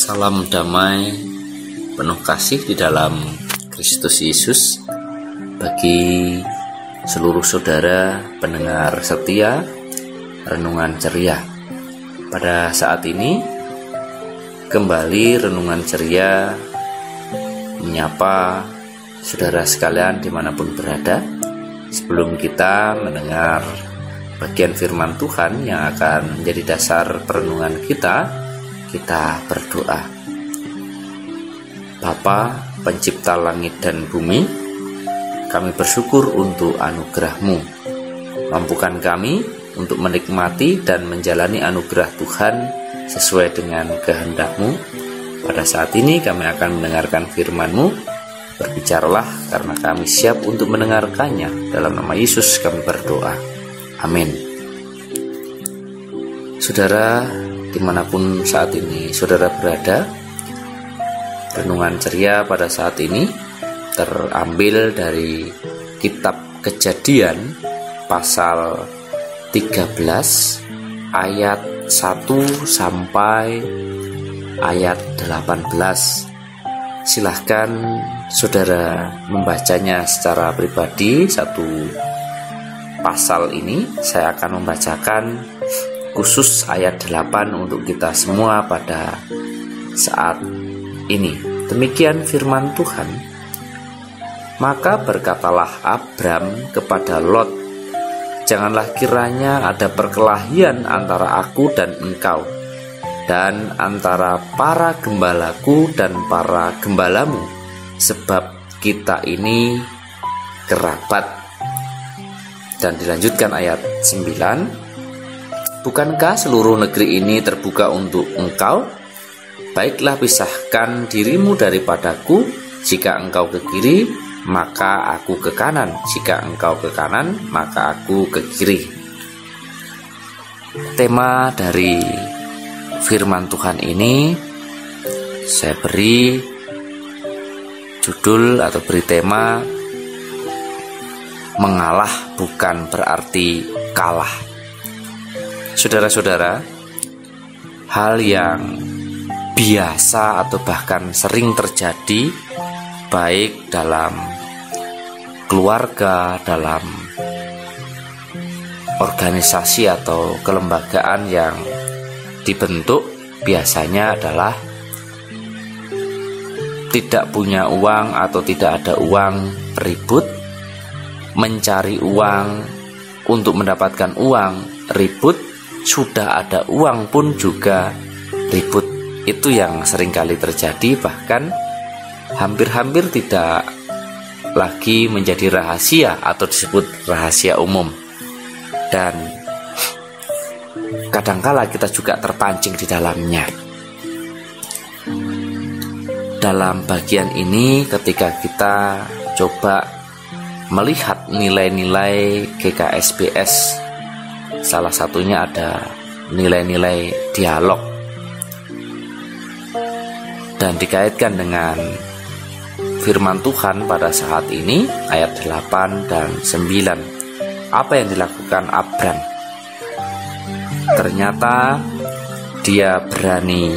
Salam damai, penuh kasih di dalam Kristus Yesus bagi seluruh saudara pendengar setia Renungan Ceria. Pada saat ini kembali Renungan Ceria menyapa saudara sekalian dimanapun berada. Sebelum kita mendengar bagian firman Tuhan yang akan menjadi dasar perenungan kita berdoa. Bapa, pencipta langit dan bumi, kami bersyukur untuk anugerah-Mu. Mampukan kami untuk menikmati dan menjalani anugerah Tuhan sesuai dengan kehendak-Mu. Pada saat ini kami akan mendengarkan firman-Mu. Berbicaralah karena kami siap untuk mendengarkannya. Dalam nama Yesus kami berdoa. Amin. Saudara, dimanapun saat ini saudara berada, Renungan Ceria pada saat ini terambil dari kitab Kejadian pasal 13 ayat 1 sampai ayat 18. Silahkan saudara membacanya secara pribadi. Satu pasal ini saya akan membacakan khusus ayat 8 untuk kita semua pada saat ini. Demikian firman Tuhan. Maka berkatalah Abram kepada Lot, janganlah kiranya ada perkelahian antara aku dan engkau, dan antara para gembalaku dan para gembalamu, sebab kita ini kerabat. Dan dilanjutkan ayat 9, bukankah seluruh negeri ini terbuka untuk engkau? Baiklah, pisahkan dirimu daripadaku. Jika engkau ke kiri, maka aku ke kanan. Jika engkau ke kanan, maka aku ke kiri. Tema dari firman Tuhan ini saya beri judul atau beri tema, mengalah bukan berarti kalah. Saudara-saudara, hal yang biasa atau bahkan sering terjadi baik dalam keluarga, dalam organisasi atau kelembagaan yang dibentuk, biasanya adalah tidak punya uang atau tidak ada uang ribut, mencari uang untuk mendapatkan uang ribut, sudah ada uang pun juga ribut. Itu yang seringkali terjadi, bahkan hampir-hampir tidak lagi menjadi rahasia atau disebut rahasia umum. Dan kadangkala kita juga terpancing di dalamnya. Dalam bagian ini, ketika kita coba melihat nilai-nilai GKSBS, salah satunya ada nilai-nilai dialog, dan dikaitkan dengan firman Tuhan pada saat ini ayat 8 dan 9. Apa yang dilakukan Abram? Ternyata dia berani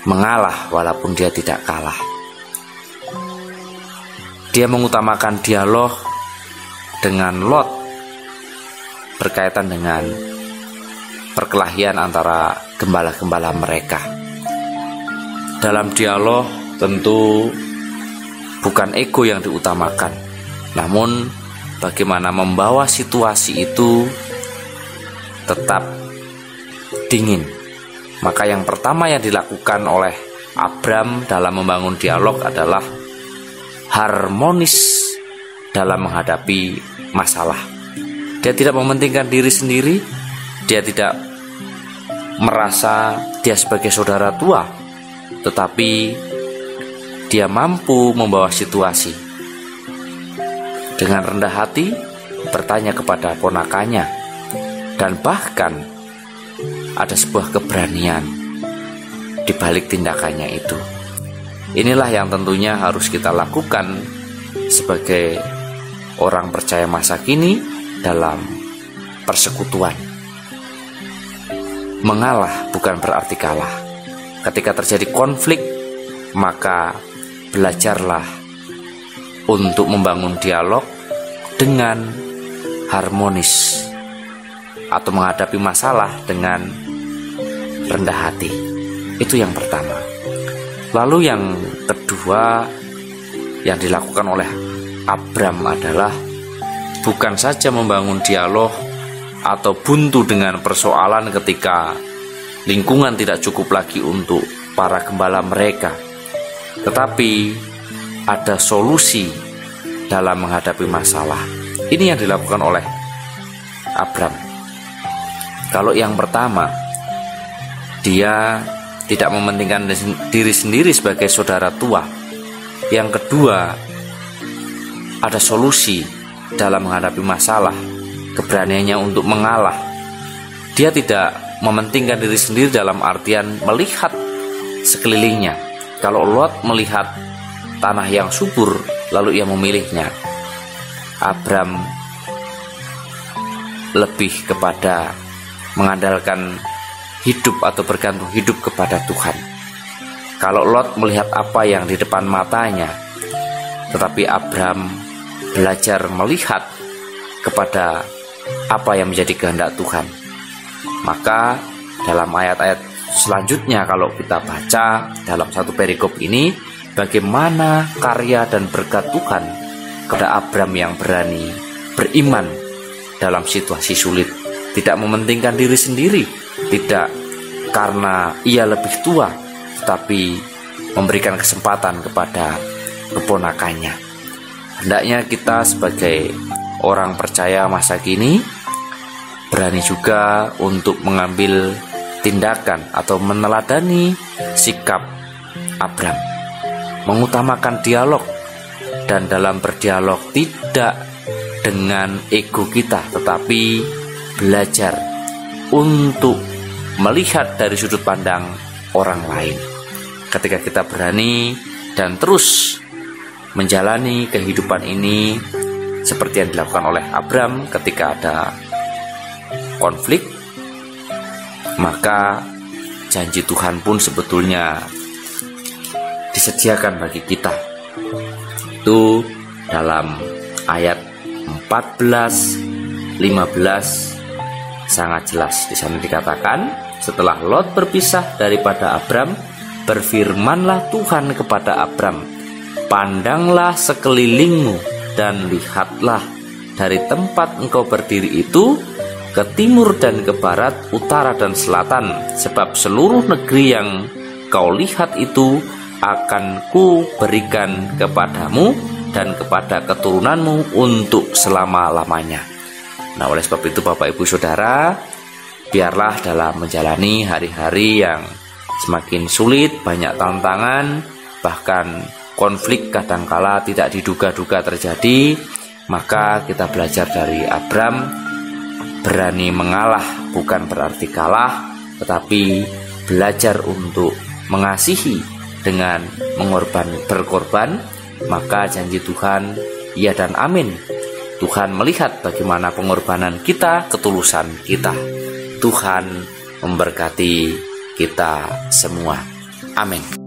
mengalah walaupun dia tidak kalah. Dia mengutamakan dialog dengan Lot berkaitan dengan perkelahian antara gembala-gembala mereka. Dalam dialog tentu bukan ego yang diutamakan, namun bagaimana membawa situasi itu tetap dingin. Maka yang pertama yang dilakukan oleh Abram dalam membangun dialog adalah harmonis dalam menghadapi masalah. Dia tidak mementingkan diri sendiri, dia tidak merasa dia sebagai saudara tua, tetapi dia mampu membawa situasi. Dengan rendah hati bertanya kepada ponakannya, dan bahkan ada sebuah keberanian di balik tindakannya itu. Inilah yang tentunya harus kita lakukan sebagai orang percaya masa kini dalam persekutuan. Mengalah bukan berarti kalah. ketika terjadi konflik, maka belajarlah untuk membangun dialog dengan harmonis atau menghadapi masalah dengan rendah hati. Itu yang pertama. Lalu yang kedua yang dilakukan oleh Abram adalah bukan saja membangun dialog atau buntu dengan persoalan ketika lingkungan tidak cukup lagi untuk para gembala mereka, tetapi ada solusi dalam menghadapi masalah. Ini yang dilakukan oleh Abram. Kalau yang pertama, dia tidak mementingkan diri sendiri sebagai saudara tua. Yang kedua, ada solusi dalam menghadapi masalah, keberaniannya untuk mengalah. Dia tidak mementingkan diri sendiri dalam artian melihat sekelilingnya. Kalau Lot melihat tanah yang subur, lalu ia memilihnya. Abram lebih kepada mengandalkan hidup atau bergantung hidup kepada Tuhan. Kalau Lot melihat apa yang di depan matanya, tetapi Abram belajar melihat kepada apa yang menjadi kehendak Tuhan. Maka dalam ayat-ayat selanjutnya kalau kita baca dalam satu perikop ini, bagaimana karya dan berkat Tuhan kepada Abram yang berani beriman dalam situasi sulit, tidak mementingkan diri sendiri, tidak karena ia lebih tua, tetapi memberikan kesempatan kepada keponakannya. Hendaknya kita sebagai orang percaya masa kini berani juga untuk mengambil tindakan atau meneladani sikap Abram, mengutamakan dialog, dan dalam berdialog tidak dengan ego kita, tetapi belajar untuk melihat dari sudut pandang orang lain. Ketika kita berani dan terus menjalani kehidupan ini seperti yang dilakukan oleh Abram ketika ada konflik, maka janji Tuhan pun sebetulnya disediakan bagi kita. Itu dalam ayat 14, 15 sangat jelas. Di sana dikatakan, setelah Lot berpisah daripada Abram, berfirmanlah Tuhan kepada Abram, pandanglah sekelilingmu dan lihatlah dari tempat engkau berdiri itu ke timur dan ke barat, utara dan selatan, sebab seluruh negeri yang kau lihat itu akan ku berikan kepadamu dan kepada keturunanmu untuk selama-lamanya. Nah, oleh sebab itu Bapak Ibu Saudara, biarlah dalam menjalani hari-hari yang semakin sulit, banyak tantangan, bahkan konflik kadangkala tidak diduga-duga terjadi, maka kita belajar dari Abram, berani mengalah bukan berarti kalah, tetapi belajar untuk mengasihi dengan berkorban, maka janji Tuhan ya dan amin. Tuhan melihat bagaimana pengorbanan kita, ketulusan kita. Tuhan memberkati kita semua. Amin.